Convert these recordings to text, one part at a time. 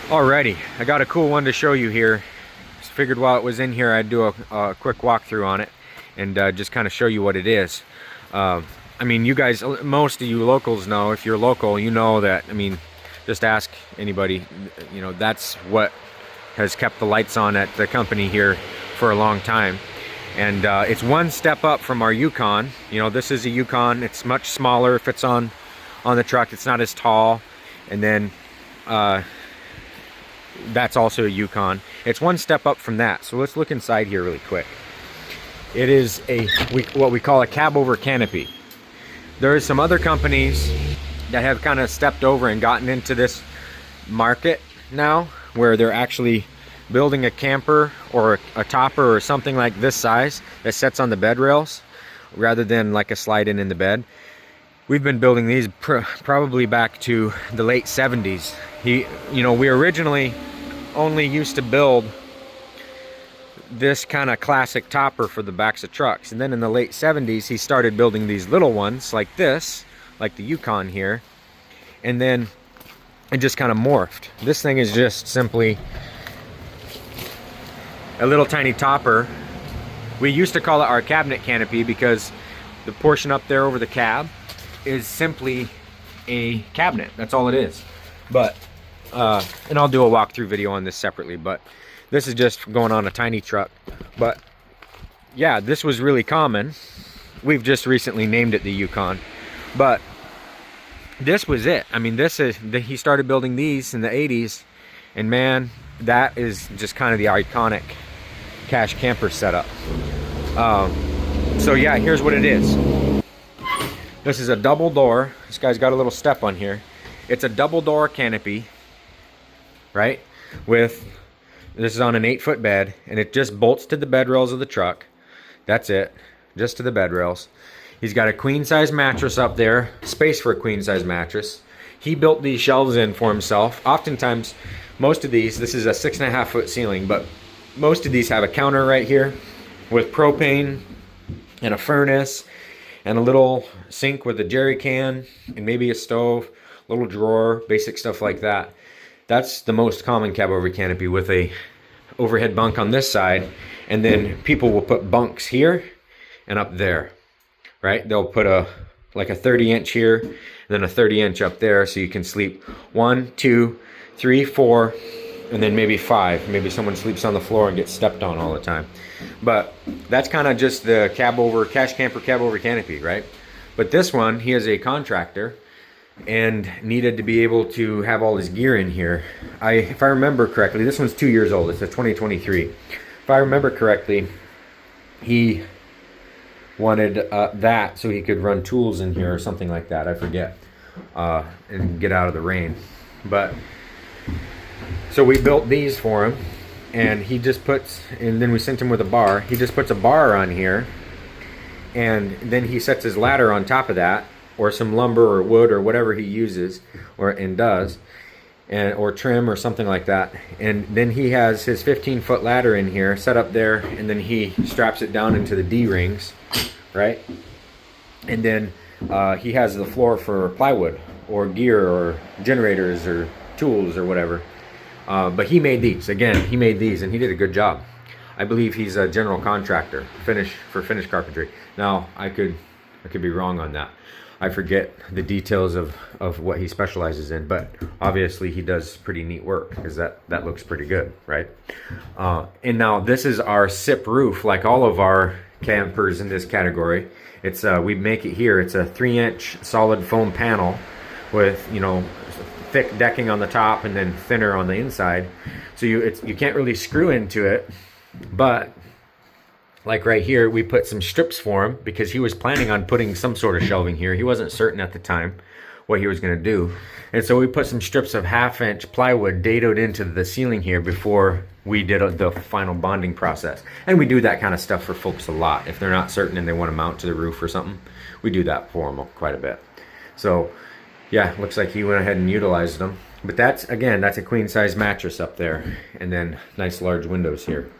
Alrighty, I got a cool one to show you here. Just figured while it was in here I'd do a quick walkthrough on it and just kind of show you what it is. I mean, you guys, most of you locals know, if you're local, you know that, I mean, just ask anybody, you know, that's what has kept the lights on at the company here for a long time. And it's one step up from our Yukon. You know, this is a Yukon, it's much smaller, it fits on the truck, it's not as tall. And then that's also a Yukon. It's one step up from that. So let's look inside here really quick. It is what we call a cabover canopy. There are some other companies that have kind of stepped over and gotten into this market now, where they're actually building a camper or a topper or something like this size that sets on the bed rails rather than like a slide-in in the bed. We've been building these probably back to the late 70s. You know, we originally only used to build this kind of classic topper for the backs of trucks, and then in the late 70s he started building these little ones like this, like the Yukon here, and then it just kind of morphed. This thing is just simply a little tiny topper. We used to call it our cabinet canopy because the portion up there over the cab is simply a cabinet. That's all it is. But and I'll do a walkthrough video on this separately, but this is just going on a tiny truck. But yeah, this was really common. We've just recently named it the Yukon, but this was it. I mean, he started building these in the 80s, and man, that is just kind of the iconic cash camper setup. So yeah, here's what it is. This is a double door. This guy's got a little step on here. It's a double door canopy, right? This is on an 8-foot bed, and it just bolts to the bed rails of the truck. That's it, just to the bed rails. He's got a queen size mattress up there, space for a queen size mattress. He built these shelves in for himself. Oftentimes, most of these, this is a 6.5-foot ceiling, but most of these have a counter right here with propane and a furnace and a little sink with a jerry can and maybe a stove, little drawer, basic stuff like that. That's the most common cabover canopy, with a overhead bunk on this side, and then people will put bunks here and up there, right? They'll put like a 30-inch here and then a 30-inch up there, so you can sleep 1, 2, 3, 4, and then maybe 5. Maybe someone sleeps on the floor and gets stepped on all the time. But that's kind of just the cash camper cabover canopy, right? But this one, he is a contractor and needed to be able to have all his gear in here. If I remember correctly, this one's 2 years old. It's a 2023. If I remember correctly, he wanted that so he could run tools in here or something like that. I forget. And get out of the rain. But so we built these for him, and he just puts, and then we sent him with a bar. He just puts a bar on here, and then he sets his ladder on top of that, or some lumber or wood or whatever he uses and does, or trim or something like that. And then he has his 15-foot ladder in here set up there, and then he straps it down into the D-rings, right? And then he has the floor for plywood or gear or generators or tools or whatever. But he made these. Again, he made these, and he did a good job. I believe he's a general contractor, for finish carpentry. Now, I could be wrong on that. I forget the details of what he specializes in, but obviously he does pretty neat work, because that looks pretty good, right? And now this is our SIP roof, like all of our campers in this category. It's we make it here. It's a 3-inch solid foam panel with, you know, thick decking on the top and then thinner on the inside. So you can't really screw into it, but like right here, we put some strips for him because he was planning on putting some sort of shelving here. He wasn't certain at the time what he was going to do. And so we put some strips of 1/2-inch plywood dadoed into the ceiling here before we did the final bonding process. And we do that kind of stuff for folks a lot. If they're not certain and they want to mount to the roof or something, we do that for them quite a bit. So yeah, looks like he went ahead and utilized them. But that's a queen size mattress up there, and then nice large windows here.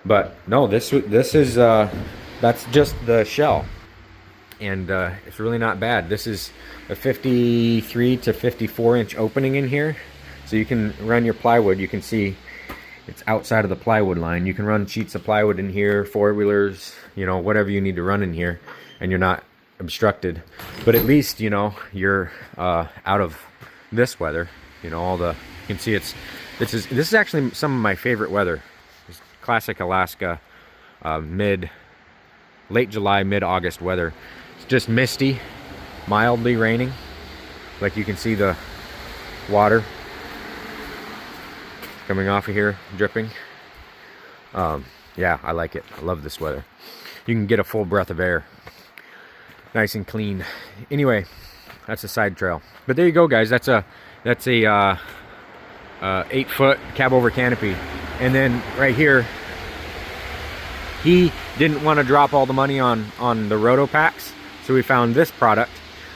But no, this is that's just the shell, and it's really not bad. This is a 53 to 54 inch opening in here, So you can run your plywood. You can see it's outside of the plywood line. You can run sheets of plywood in here, four-wheelers, you know, whatever you need to run in here, and you're not obstructed. But at least, you know, you're out of this weather. You know, all the, you can see this is actually some of my favorite weather. It's classic Alaska, late July, mid-August weather. It's just misty, mildly raining. Like you can see the water coming off of here, dripping. Yeah, I like it. I love this weather. You can get a full breath of air. Nice and clean. Anyway, that's a side trail. But there you go, guys. That's a 8-foot cabover canopy. And then right here, he didn't want to drop all the money on the roto packs, so we found this product.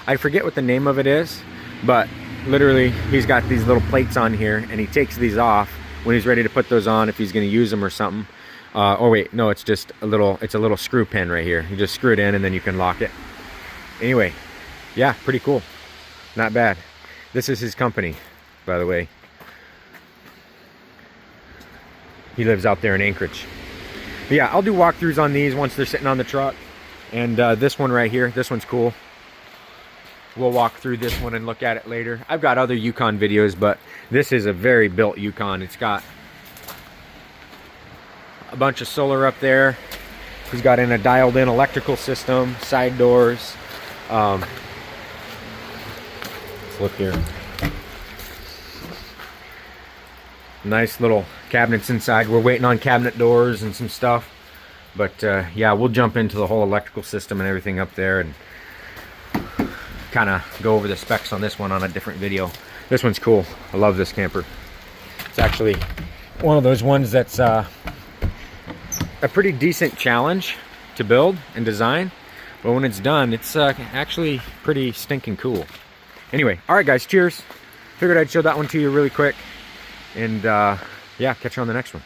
I forget what the name of it is, but literally he's got these little plates on here, and he takes these off when he's ready to put those on if he's going to use them or something. Oh wait, no, it's just a little screw pin right here. You just screw it in and then you can lock it. Anyway, yeah, pretty cool. Not bad. This is his company, by the way. He lives out there in Anchorage. But yeah, I'll do walkthroughs on these once they're sitting on the truck. And this one right here, this one's cool. We'll walk through this one and look at it later. I've got other Yukon videos, but this is a very built Yukon. It's got a bunch of solar up there. He's got in a dialed in electrical system, side doors. Let's look here. Nice little cabinets inside. We're waiting on cabinet doors and some stuff. But yeah, we'll jump into the whole electrical system and everything up there and kind of go over the specs on this one on a different video. This one's cool. I love this camper. It's actually one of those ones that's a pretty decent challenge to build and design, but when it's done, it's actually pretty stinking cool. Anyway, all right guys, cheers. Figured I'd show that one to you really quick, and yeah, catch you on the next one.